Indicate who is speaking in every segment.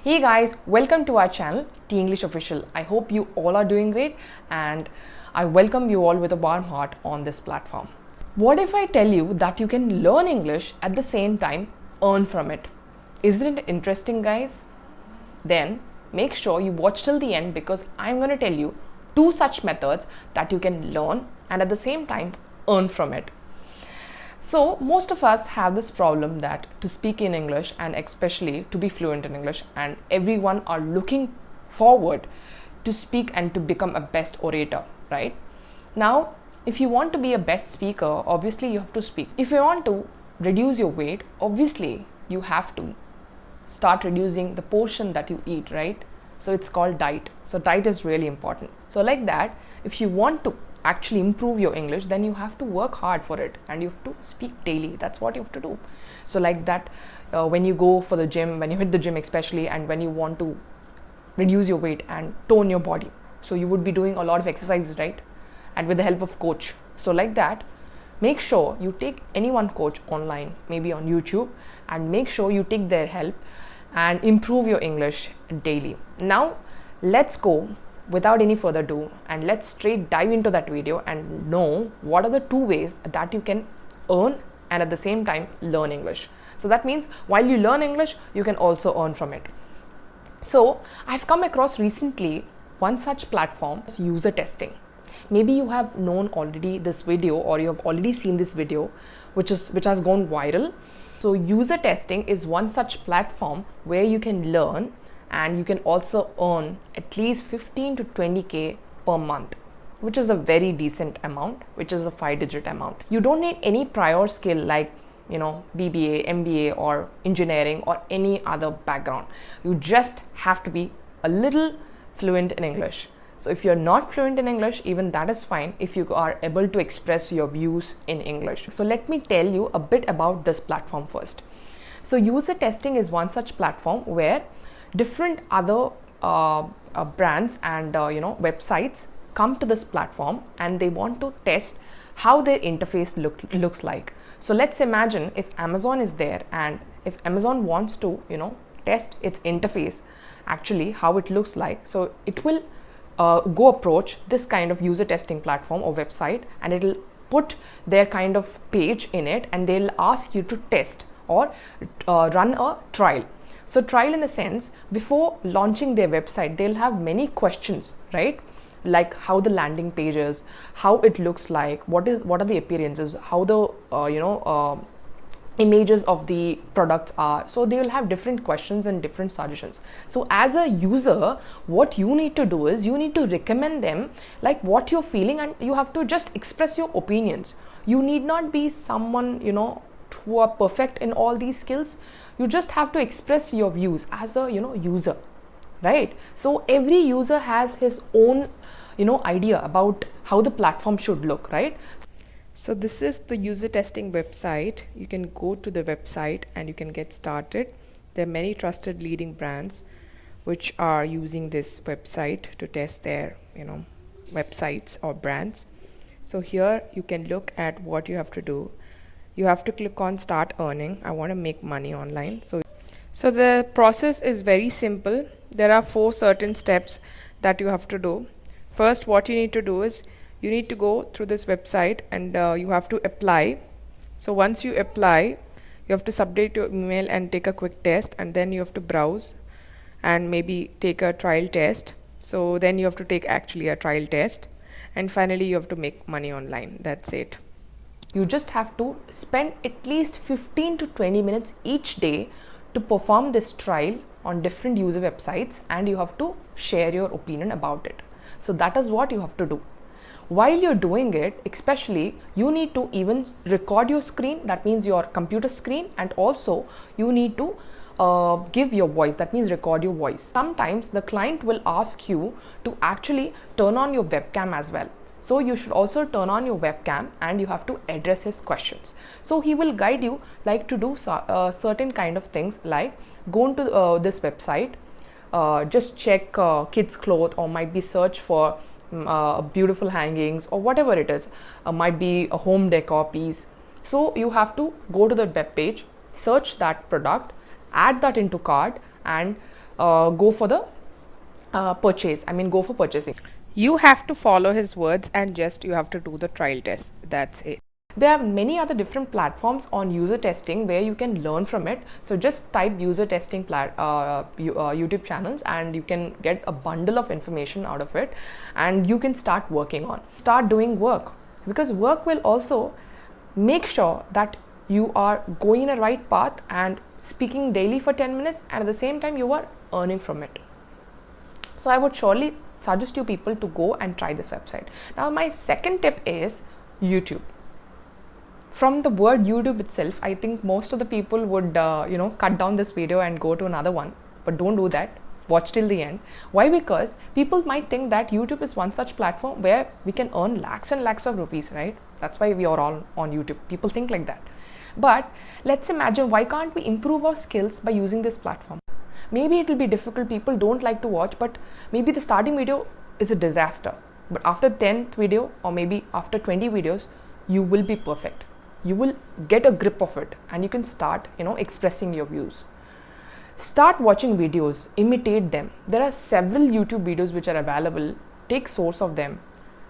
Speaker 1: Hey guys, welcome to our channel T English Official. I hope you all are doing great and I welcome you all with a warm heart on this platform. What if I tell you that you can learn English at the same time earn from it? Isn't it interesting, guys? Then make sure you watch till the end because I'm going to tell you two such methods that you can learn and at the same time earn from it. So most of us have this problem that to speak in English and especially to be fluent in English, and everyone are looking forward to speak and to become a best orator, right? Now, if you want to be a best speaker, obviously you have to speak. If you want to reduce your weight, obviously you have to start reducing the portion that you eat, right? So it's called diet. So diet is really important. So like that, if you want to actually improve your English, then you have to work hard for it and you have to speak daily. That's what you have to do. So like that, when you go for the gym, when you hit the gym especially, and when you want to reduce your weight and tone your body, so you would be doing a lot of exercises, right? And with the help of coach. So like that, make sure you take any one coach online, maybe on YouTube, and make sure you take their help and improve your English daily. Now let's go without any further ado and let's straight dive into that video and know what are the two ways that you can earn and at the same time learn English. So that means while you learn English, you can also earn from it. So I've come across recently one such platform, user testing. Maybe you have known already this video or you have already seen this video which has gone viral. So user testing is one such platform where you can learn and you can also earn at least 15 to 20k per month, which is a very decent amount, which is a 5-digit amount. You don't need any prior skill like BBA, MBA or engineering or any other background. You just have to be a little fluent in English. So if you're not fluent in English, even that is fine if you are able to express your views in English. So let me tell you a bit about this platform first. So user testing is one such platform where different other brands and websites come to this platform and they want to test how their interface looks like. So let's imagine if Amazon is there and if Amazon wants to test its interface, actually how it looks like, so it will go approach this kind of user testing platform or website and it'll put their kind of page in it and they'll ask you to test or run a trial. So trial in the sense, before launching their website, they'll have many questions, right? Like how the landing page is, how it looks like, what are the appearances, how the images of the products are. So they will have different questions and different suggestions. So as a user, what you need to do is you need to recommend them like what you're feeling and you have to just express your opinions. You need not be someone who are perfect in all these skills. You just have to express your views as a user, right? So every user has his own idea about how the platform should look, right? So this is the user testing website. You can go to the website and you can get started. There are many trusted leading brands which are using this website to test their websites or brands. So here you can look at what you have to do. You have to click on start earning. I want to make money online. So the process is very simple. There are 4 certain steps that you have to do. First, what you need to do is you need to go through this website and you have to apply. So once you apply, you have to submit your email and take a quick test, and then you have to browse and maybe take a trial test. So then you have to take actually a trial test, and finally you have to make money online. That's it. You just have to spend at least 15 to 20 minutes each day to perform this trial on different user websites, and you have to share your opinion about it. So that is what you have to do. While you're doing it, especially you need to even record your screen, that means your computer screen, and also you need to give your voice, that means record your voice. Sometimes the client will ask you to actually turn on your webcam as well. So you should also turn on your webcam and you have to address his questions. So he will guide you like to do certain kind of things like go into this website, just check kids clothes or might be search for beautiful hangings or whatever it is, might be a home decor piece. So you have to go to the web page, search that product, add that into cart and go for the purchase. I mean, go for purchasing.
Speaker 2: You have to follow his words and just you have to do the trial test. That's it.
Speaker 1: There are many other different platforms on user testing where you can learn from it. So just type user testing YouTube channels and you can get a bundle of information out of it, and you can start working on. Start doing work, because work will also make sure that you are going in a right path and speaking daily for 10 minutes, and at the same time you are earning from it. So I would surely suggest you people to go and try this website. Now my second tip is YouTube. From the word YouTube itself, I think most of the people would cut down this video and go to another one, but don't do that. Watch till the end. Why? Because people might think that YouTube is one such platform where we can earn lakhs and lakhs of rupees, right? That's why we are all on YouTube. People think like that. But let's imagine, why can't we improve our skills by using this platform? Maybe it will be difficult, people don't like to watch, but maybe the starting video is a disaster. But after 10th video, or maybe after 20 videos, you will be perfect. You will get a grip of it and you can start, expressing your views. Start watching videos, imitate them. There are several YouTube videos which are available. Take source of them.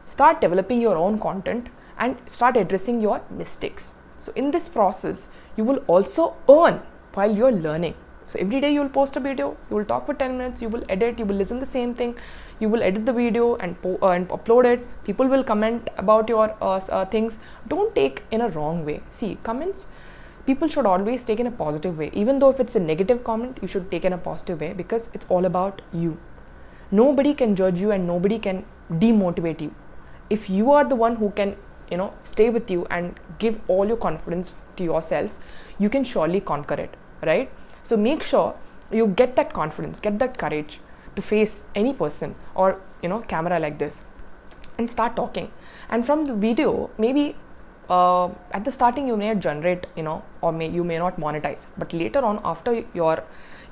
Speaker 1: Start developing your own content and start addressing your mistakes. So in this process, you will also earn while you're learning. So every day you will post a video, you will talk for 10 minutes, you will edit, you will listen the same thing, you will edit the video and upload it. People will comment about your things. Don't take in a wrong way. See, comments, people should always take in a positive way. Even though if it's a negative comment, you should take in a positive way, because it's all about you. Nobody can judge you and nobody can demotivate you. If you are the one who can, stay with you and give all your confidence to yourself, you can surely conquer it, right? So make sure you get that confidence, get that courage to face any person or camera like this, and start talking. And from the video, maybe at the starting you may not generate, or you may not monetize, but later on, after your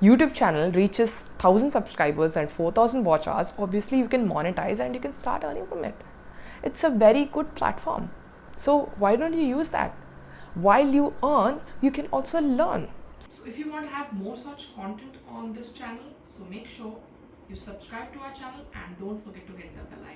Speaker 1: YouTube channel reaches 1,000 subscribers and 4,000 watch hours, obviously you can monetize and you can start earning from it. It's a very good platform. So why don't you use that? While you earn, you can also learn. So if you want to have more such content on this channel, so make sure you subscribe to our channel and don't forget to hit the bell icon.